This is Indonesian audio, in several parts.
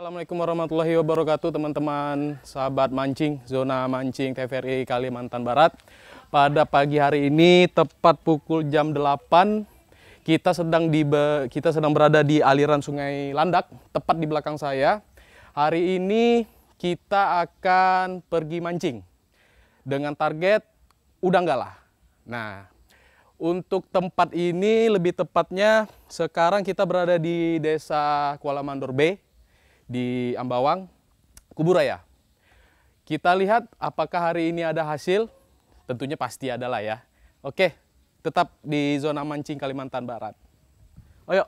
Assalamualaikum warahmatullahi wabarakatuh, teman-teman sahabat mancing, zona mancing TVRI Kalimantan Barat. Pada pagi hari ini, tepat pukul jam 8, kita sedang berada di aliran Sungai Landak, tepat di belakang saya. Hari ini kita akan pergi mancing dengan target udang galah. Nah, untuk tempat ini lebih tepatnya sekarang kita berada di Desa Kuala Mandor B di Ambawang, Kuburaya. Kita lihat apakah hari ini ada hasil. Tentunya pasti ada lah ya. Oke, tetap di zona mancing Kalimantan Barat. Ayo.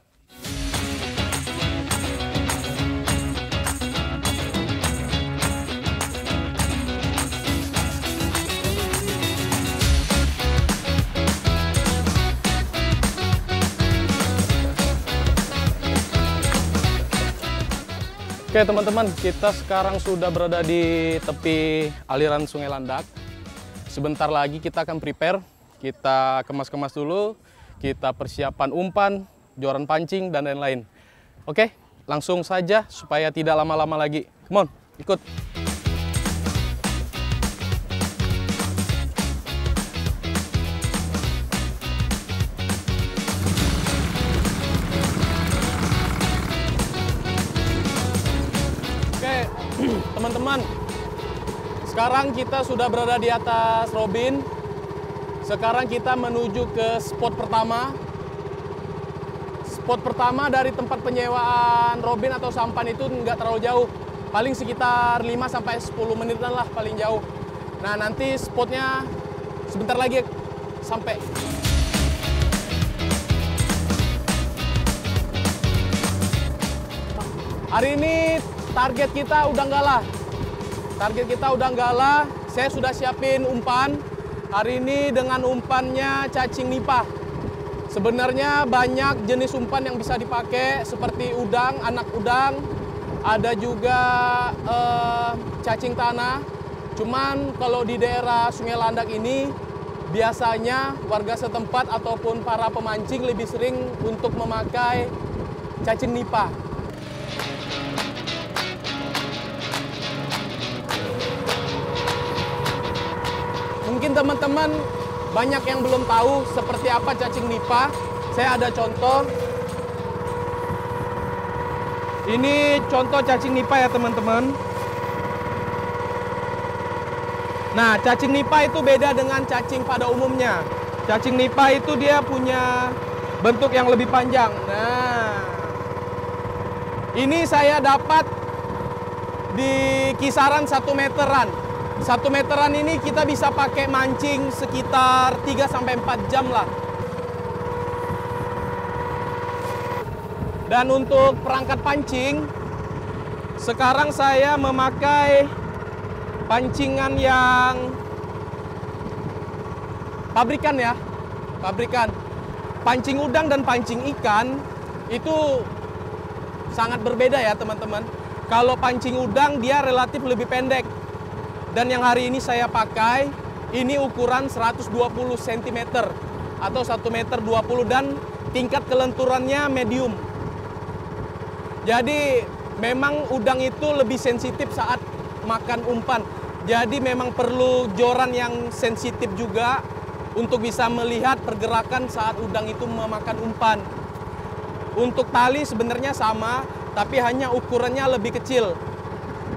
Oke teman-teman, kita sekarang sudah berada di tepi aliran Sungai Landak. Sebentar lagi kita akan prepare, kita kemas-kemas dulu, kita persiapan umpan, joran pancing, dan lain-lain. Oke, langsung saja supaya tidak lama-lama lagi. Come on, ikut. Teman-teman, sekarang kita sudah berada di atas Robin. Sekarang kita menuju ke spot pertama. Spot pertama dari tempat penyewaan Robin atau sampan itu nggak terlalu jauh. Paling sekitar 5-10 menitan lah paling jauh. Nah, nanti spotnya sebentar lagi sampai. Hari ini target kita udang galah. Target kita udang galah. Saya sudah siapin umpan. Hari ini dengan umpannya cacing nipah. Sebenarnya banyak jenis umpan yang bisa dipakai seperti udang, anak udang, ada juga cacing tanah. Cuman kalau di daerah Sungai Landak ini biasanya warga setempat ataupun para pemancing lebih sering untuk memakai cacing nipah. Mungkin teman-teman banyak yang belum tahu seperti apa cacing nipah. Saya ada contoh. Ini contoh cacing nipah ya teman-teman. Nah, cacing nipah itu beda dengan cacing pada umumnya. Cacing nipah itu dia punya bentuk yang lebih panjang. Nah, ini saya dapat di kisaran 1 meteran. 1 meteran ini kita bisa pakai mancing sekitar 3-4 jam lah. Dan untuk perangkat pancing, sekarang saya memakai pancingan yang pabrikan ya. Pabrikan. Pancing udang dan pancing ikan itu sangat berbeda ya teman-teman. Kalau pancing udang dia relatif lebih pendek. Dan yang hari ini saya pakai, ini ukuran 120 cm atau 1,20 meter dan tingkat kelenturannya medium. Jadi memang udang itu lebih sensitif saat makan umpan. Jadi memang perlu joran yang sensitif juga untuk bisa melihat pergerakan saat udang itu memakan umpan. Untuk tali sebenarnya sama, tapi hanya ukurannya lebih kecil.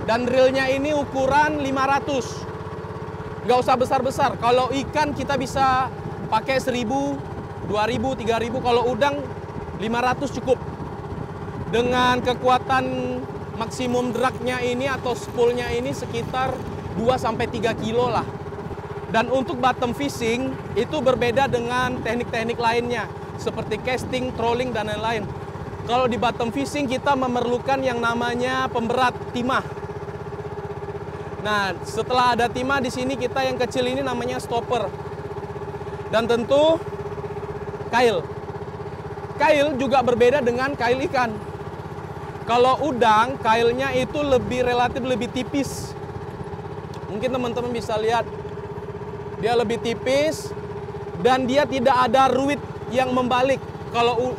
Dan reelnya ini ukuran 500. Nggak usah besar-besar. Kalau ikan kita bisa pakai 1000, 2000, 3000. Kalau udang 500 cukup. Dengan kekuatan maksimum dragnya ini atau spoolnya ini sekitar 2-3 kilo lah. Dan untuk bottom fishing itu berbeda dengan teknik-teknik lainnya. Seperti casting, trolling, dan lain-lain. Kalau di bottom fishing kita memerlukan yang namanya pemberat timah. Nah, setelah ada timah di sini kita yang kecil ini namanya stopper. Dan tentu kail. Kail juga berbeda dengan kail ikan. Kalau udang, kailnya itu relatif lebih tipis. Mungkin teman-teman bisa lihat. Dia lebih tipis dan dia tidak ada ruit yang membalik. Kalau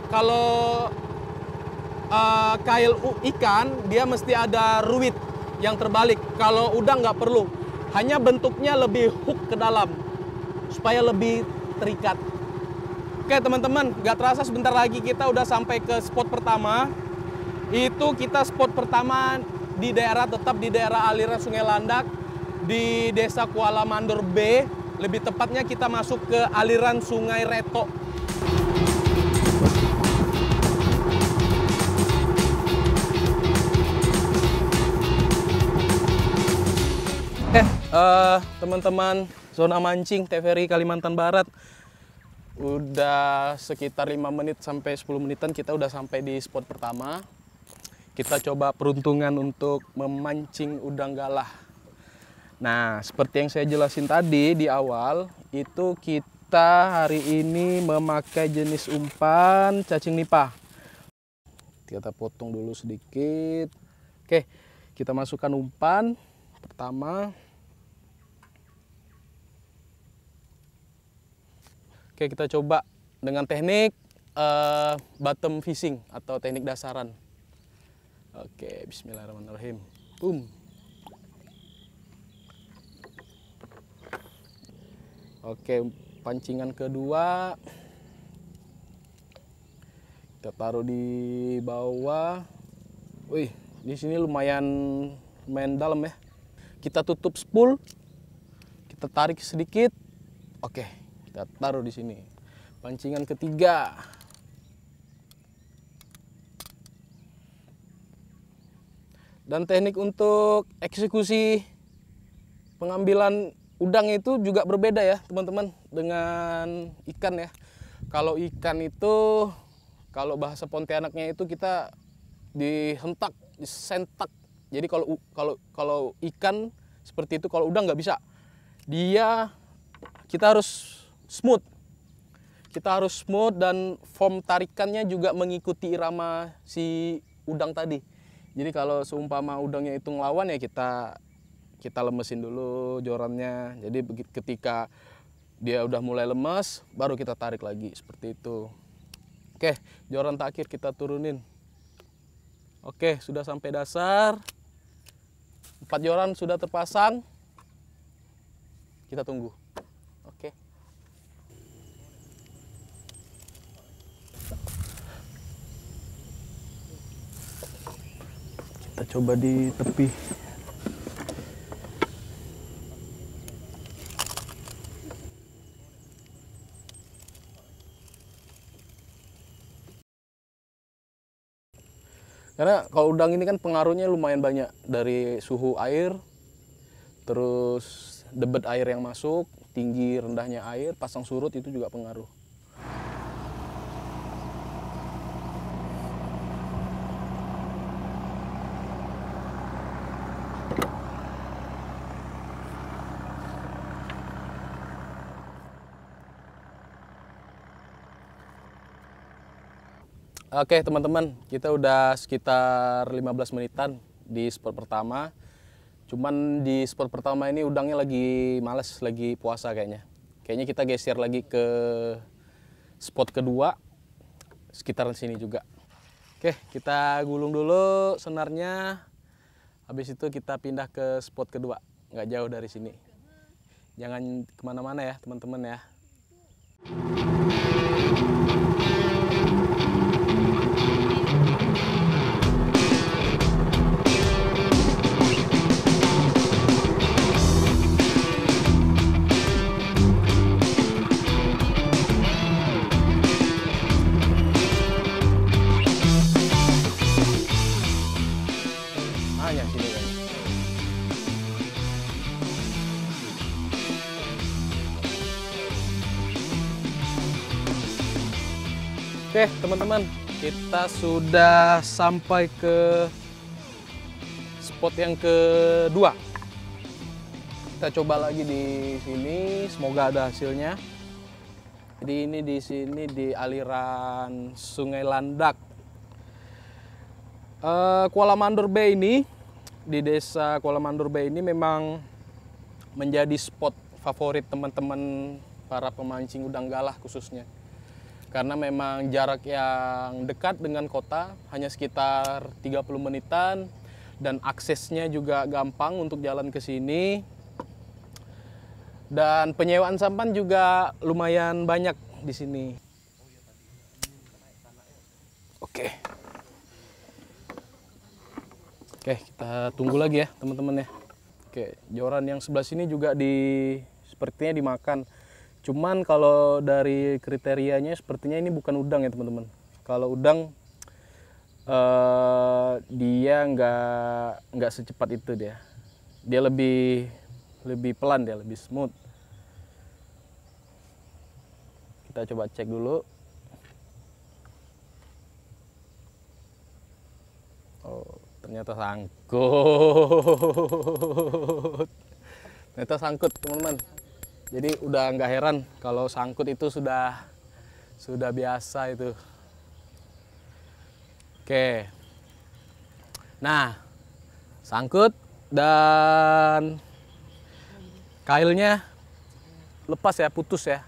kail ikan, dia mesti ada ruit yang terbalik. Kalau udang nggak perlu, hanya bentuknya lebih hook ke dalam supaya lebih terikat. Oke teman-teman, nggak terasa sebentar lagi kita udah sampai ke spot pertama. Itu kita spot pertama tetap di daerah aliran Sungai Landak di Desa Kuala Mandor B. Lebih tepatnya kita masuk ke aliran Sungai Reto. Teman-teman zona mancing TVRI Kalimantan Barat, udah sekitar 5 menit sampai 10 menitan kita udah sampai di spot pertama. Kita coba peruntungan untuk memancing udang galah. Nah, seperti yang saya jelasin tadi di awal, itu kita hari ini memakai jenis umpan cacing nipah. Kita potong dulu sedikit. Oke, kita masukkan umpan pertama. Oke, kita coba dengan teknik bottom fishing atau teknik dasaran. Oke, bismillahirrahmanirrahim. Boom. Oke, pancingan kedua. Kita taruh di bawah. Wih, di sini lumayan dalam ya. Kita tutup spool. Kita tarik sedikit. Oke, kita taruh di sini. Pancingan ketiga. Dan teknik untuk eksekusi pengambilan udang itu juga berbeda ya teman-teman dengan ikan ya. Kalau ikan itu, kalau bahasa Pontianaknya itu kita dihentak, disentak. Jadi kalau ikan seperti itu, kalau udang nggak bisa. Kita harus smooth. Kita harus smooth dan form tarikannya juga mengikuti irama si udang tadi. Jadi kalau seumpama udangnya itu ngelawan ya kita lemesin dulu jorannya. Jadi ketika dia udah mulai lemas, baru kita tarik lagi seperti itu. Oke, joran terakhir kita turunin. Oke, sudah sampai dasar. 4 joran sudah terpasang. Kita tunggu. Oke. Kita coba di tepi. Karena kalau udang ini kan pengaruhnya lumayan banyak dari suhu air, terus debit air yang masuk, tinggi rendahnya air, pasang surut itu juga pengaruh. Oke teman-teman, kita udah sekitar 15 menitan di spot pertama. Cuman di spot pertama ini udangnya lagi males, lagi puasa kayaknya. Kayaknya kita geser lagi ke spot kedua, sekitaran sini juga. Oke, kita gulung dulu senarnya. Habis itu kita pindah ke spot kedua, nggak jauh dari sini. Jangan kemana-mana ya teman-teman ya. Oke teman-teman, kita sudah sampai ke spot yang kedua. Kita coba lagi di sini, semoga ada hasilnya. Jadi ini di sini di aliran Sungai Landak. Kuala Mandor Bay ini, di desa Kuala Mandor Bay ini memang menjadi spot favorit teman-teman para pemancing udang galah khususnya. karena memang jarak yang dekat dengan kota, hanya sekitar 30 menitan, dan aksesnya juga gampang untuk jalan ke sini. Dan penyewaan sampan juga lumayan banyak di sini. Oke. Oke, kita tunggu lagi ya teman-teman ya. Oke, joran yang sebelah sini juga sepertinya dimakan. Cuman kalau dari kriterianya sepertinya ini bukan udang ya teman-teman. Kalau udang dia nggak secepat itu dia. Dia lebih pelan, dia lebih smooth. Kita coba cek dulu. Oh, ternyata sangkut. Ternyata sangkut teman-teman. Jadi udah nggak heran kalau sangkut itu sudah biasa itu. Oke. Nah, sangkut dan kailnya lepas ya, putus ya.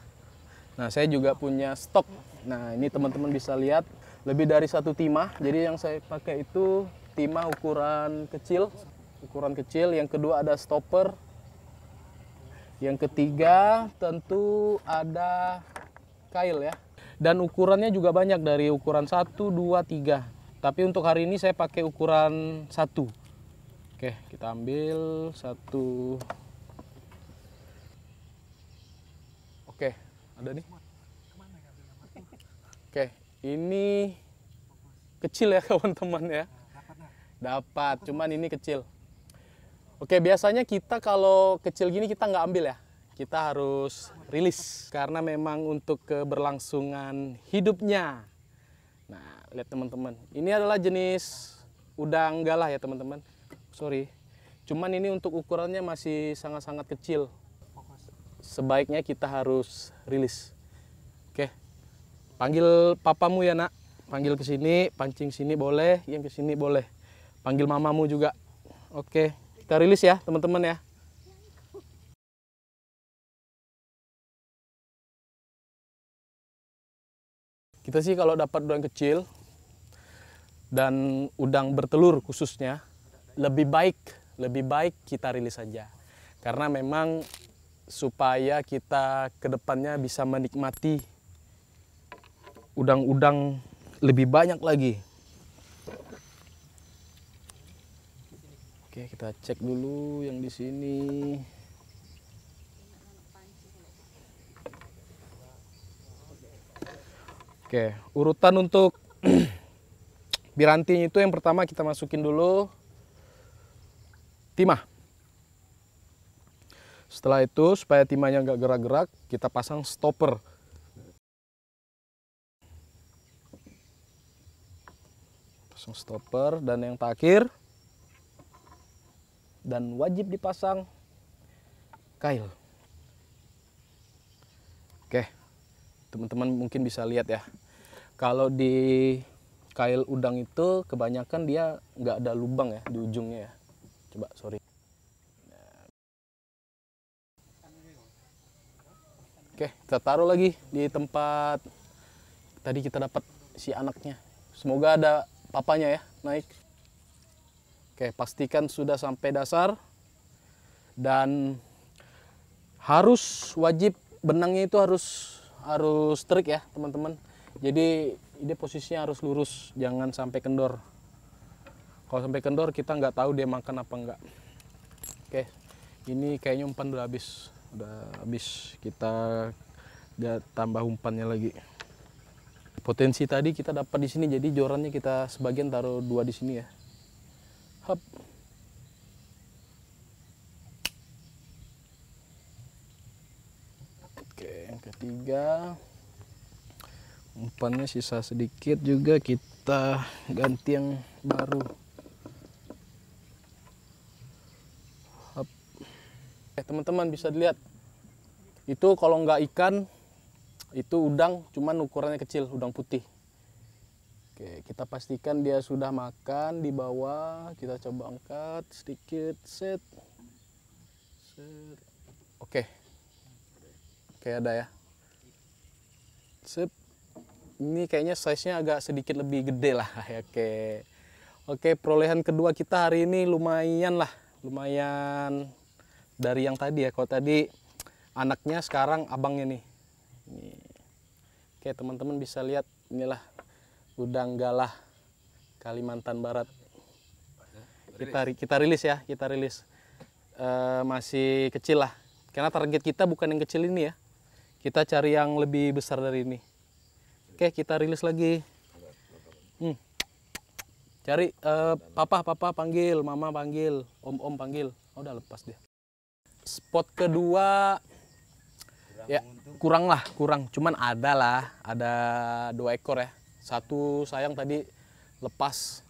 Nah, saya juga punya stok. Nah, ini teman-teman bisa lihat lebih dari 1 timah. Jadi yang saya pakai itu timah ukuran kecil. Yang kedua ada stopper. Yang ketiga tentu ada kail ya. Dan ukurannya juga banyak, dari ukuran 1, 2, 3. Tapi untuk hari ini saya pakai ukuran 1. Oke, kita ambil 1. Oke, ada nih. Oke, ini kecil ya teman-teman ya. Dapat, cuman ini kecil. Oke, biasanya kita kalau kecil gini kita nggak ambil ya. Kita harus rilis karena memang untuk keberlangsungan hidupnya. Nah, lihat teman-teman. Ini adalah jenis udang galah ya teman-teman. Sorry. Cuman ini untuk ukurannya masih sangat-sangat kecil. Sebaiknya kita harus rilis. Oke. Panggil papamu ya, Nak. Panggil ke sini, pancing sini boleh, yang ke sini boleh. Panggil mamamu juga. Oke. Kita rilis ya, teman-teman ya. Kita sih kalau dapat udang kecil dan udang bertelur khususnya, lebih baik kita rilis saja. Karena memang supaya kita ke depannya bisa menikmati udang-udang lebih banyak lagi. Oke, kita cek dulu yang di sini. Oke, urutan untuk biranting itu yang pertama kita masukin dulu timah. Setelah itu supaya timahnya nggak gerak-gerak, kita pasang stopper. Pasang stopper, dan yang terakhir dan wajib dipasang kail. Oke, teman-teman mungkin bisa lihat ya. Kalau di kail udang itu kebanyakan dia nggak ada lubang ya di ujungnya ya. Coba, sorry. Oke, kita taruh lagi di tempat tadi kita dapat si anaknya. Semoga ada papanya ya naik. Oke, pastikan sudah sampai dasar. Dan wajib benangnya itu harus trik ya teman-teman. Jadi ini posisinya harus lurus, jangan sampai kendor. Kalau sampai kendor kita nggak tahu dia makan apa enggak. Oke, ini kayaknya umpan udah habis. Kita nggak tambah umpannya lagi. Potensi tadi kita dapat di sini, jadi jorannya kita sebagian taruh 2 di sini ya. Hop. Oke, yang ketiga. Umpannya sisa sedikit juga, kita ganti yang baru. Teman-teman bisa dilihat, itu kalau nggak ikan, itu udang, cuman ukurannya kecil, udang putih. Oke, kita pastikan dia sudah makan di bawah. Kita coba angkat sedikit, set. Oke, ada ya. Sip. Ini kayaknya size-nya agak sedikit lebih gede lah. Oke. Oke, perolehan kedua kita hari ini lumayan lah. Lumayan dari yang tadi ya. Kalau tadi anaknya, sekarang abangnya nih. Oke, teman-teman bisa lihat inilah udang galah Kalimantan Barat. Kita rilis ya, kita rilis. Masih kecil lah. Karena target kita bukan yang kecil ini ya. Kita cari yang lebih besar dari ini. Oke, kita rilis lagi. Cari papa panggil, mama panggil, om panggil. Oh, udah lepas dia. Spot kedua ya kurang. Cuman ada 2 ekor ya. Satu sayang tadi lepas.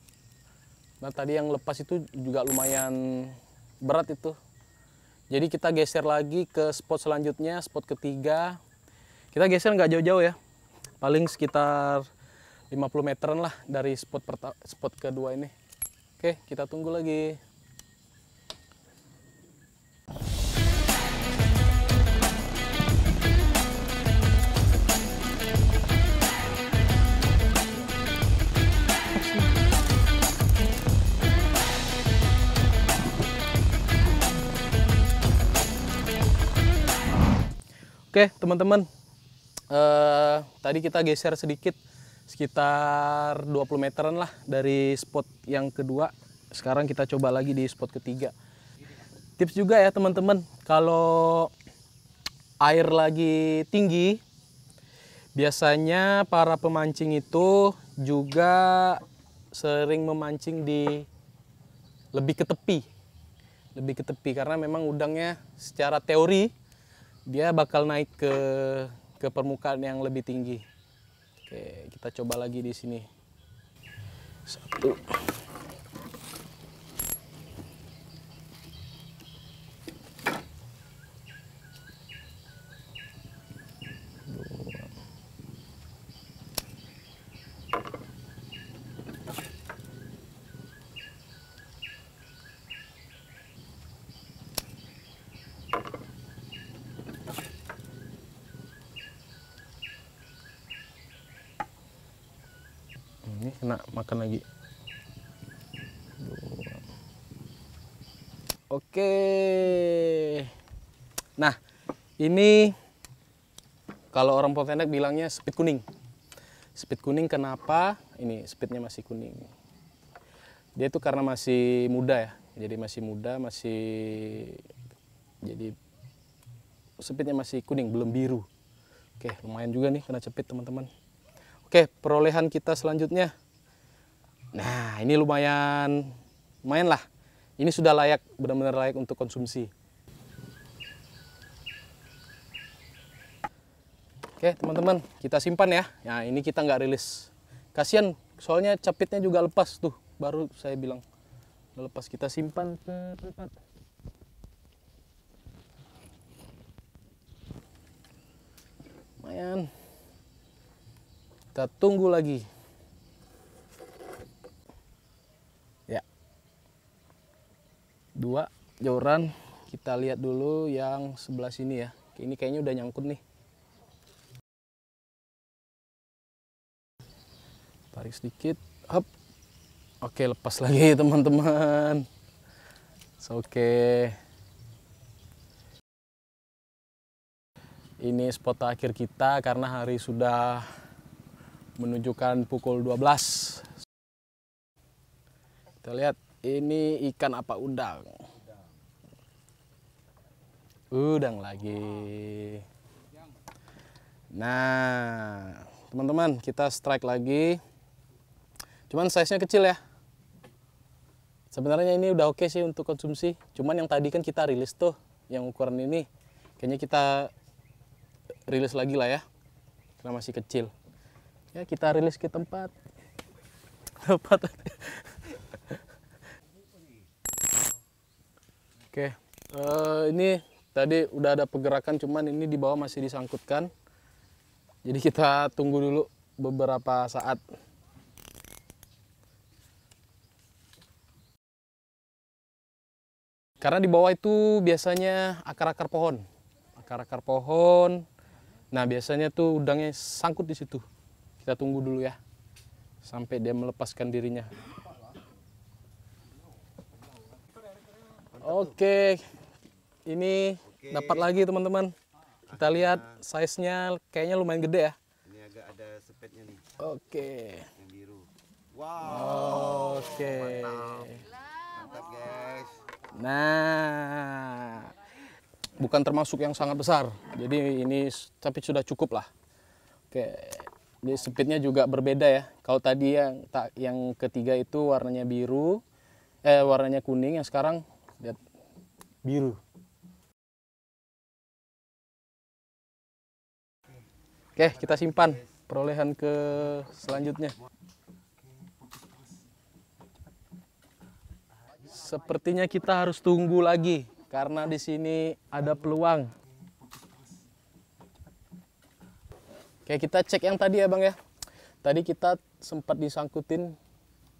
Nah, tadi yang lepas itu juga lumayan berat itu. Jadi kita geser lagi ke spot selanjutnya, spot ketiga. Kita geser nggak jauh-jauh ya. Paling sekitar 50 meteran lah dari spot kedua ini. Oke, kita tunggu lagi. Oke, teman-teman. Tadi kita geser sedikit, sekitar 20 meteran lah dari spot yang kedua. Sekarang kita coba lagi di spot ketiga. Tips juga ya teman-teman, kalau air lagi tinggi, biasanya para pemancing itu juga sering memancing di lebih ke tepi karena memang udangnya secara teori dia bakal naik ke permukaan yang lebih tinggi. Oke, kita coba lagi di sini. 1. Ini kena makan lagi. 2. Oke. Nah, ini kalau orang Pontianak bilangnya speed kuning. Speed kuning kenapa? Ini speednya masih kuning. Dia itu karena masih muda ya. Jadi masih muda, jadi speednya masih kuning, belum biru. Oke, lumayan juga nih kena cepit teman-teman. Oke, perolehan kita selanjutnya. Nah, ini lumayan lah. Ini sudah layak, benar-benar layak untuk konsumsi. Oke, teman-teman, kita simpan ya. Nah, ini kita nggak rilis. Kasian, soalnya capitnya juga lepas tuh. Baru saya bilang udah lepas, kita simpan ke tempat. Lumayan. Kita tunggu lagi. Ya. 2 joran. Kita lihat dulu yang sebelah sini ya. Ini kayaknya udah nyangkut nih. Tarik sedikit. Hop. Oke, lepas lagi teman-teman. Oke. Ini spot akhir kita karena hari sudah menunjukkan pukul 12. Kita lihat ini ikan apa, udang. Udang lagi. Nah, teman-teman, kita strike lagi. Cuman size-nya kecil ya. Sebenarnya ini udah oke sih untuk konsumsi. Cuman yang tadi kan kita rilis tuh, yang ukuran ini. Kayaknya kita rilis lagi lah ya. Karena masih kecil. Ya, kita rilis ke tempat. Oke, ini tadi udah ada pergerakan, cuman ini di bawah masih disangkutkan. Jadi kita tunggu dulu beberapa saat. Karena di bawah itu biasanya akar-akar pohon. Nah, biasanya tuh udangnya sangkut di situ. Kita tunggu dulu ya, sampai dia melepaskan dirinya. Oke, ini dapat lagi teman-teman. Kita lihat size-nya kayaknya lumayan gede ya. Ini agak ada sepetnya nih. Oke. Yang biru. Wow. Oke. Mantap guys. Nah, bukan termasuk yang sangat besar. Jadi ini tapi sudah cukup lah. Oke. Jadi speednya juga berbeda ya. Kalau tadi yang ketiga itu warnanya biru, warnanya kuning, yang sekarang lihat biru. Oke, kita simpan perolehan ke selanjutnya. Sepertinya kita harus tunggu lagi karena di sini ada peluang. Oke, kita cek yang tadi ya Bang ya. Tadi kita sempat disangkutin.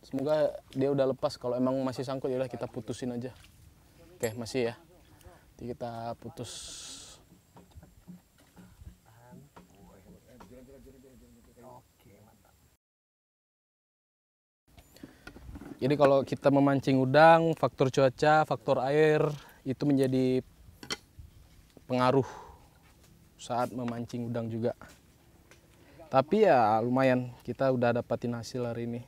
Semoga dia udah lepas. Kalau emang masih sangkut ya udah kita putusin aja. Oke, masih ya. Nanti kita putus. Jadi kalau kita memancing udang, faktor cuaca, faktor air itu menjadi pengaruh saat memancing udang juga. Tapi ya lumayan, kita udah dapatin hasil hari ini.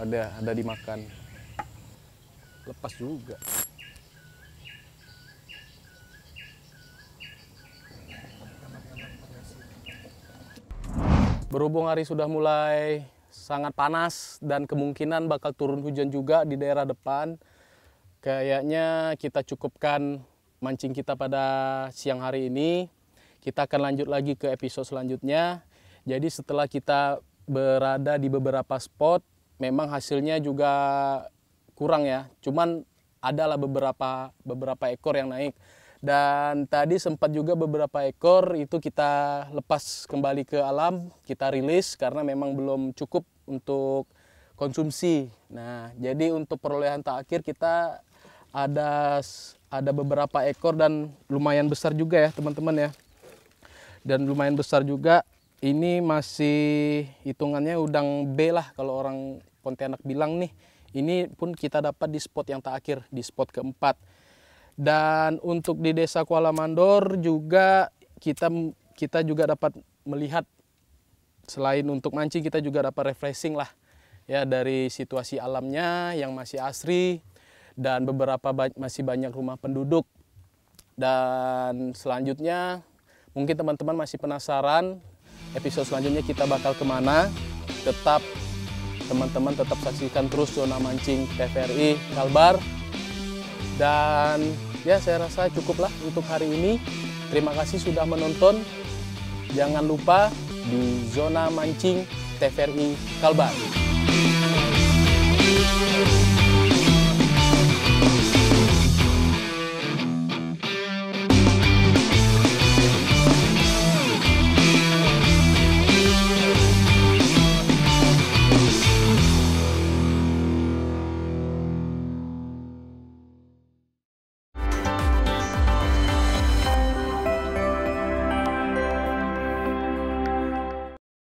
Ada dimakan. Lepas juga. Berhubung hari sudah mulai sangat panas dan kemungkinan bakal turun hujan juga di daerah depan, kayaknya kita cukupkan mancing kita pada siang hari ini. Kita akan lanjut lagi ke episode selanjutnya. Jadi setelah kita berada di beberapa spot, memang hasilnya juga kurang ya. Cuman adalah beberapa ekor yang naik. Dan tadi sempat juga beberapa ekor itu kita lepas kembali ke alam, kita rilis karena memang belum cukup untuk konsumsi. Nah, jadi untuk perolehan terakhir kita ada beberapa ekor dan lumayan besar juga ya teman-teman ya. Dan lumayan besar juga. Ini masih hitungannya udang B lah kalau orang Pontianak bilang nih. Ini pun kita dapat di spot yang terakhir, di spot keempat. Dan untuk di Desa Kuala Mandor juga kita juga dapat melihat, selain untuk mancing kita juga dapat refreshing lah ya dari situasi alamnya yang masih asri dan masih banyak rumah penduduk. Dan selanjutnya mungkin teman-teman masih penasaran episode selanjutnya kita bakal kemana. Teman-teman tetap saksikan terus Zona Mancing TVRI Kalbar. Dan ya saya rasa cukuplah untuk hari ini. Terima kasih sudah menonton. Jangan lupa di Zona Mancing TVRI Kalbar.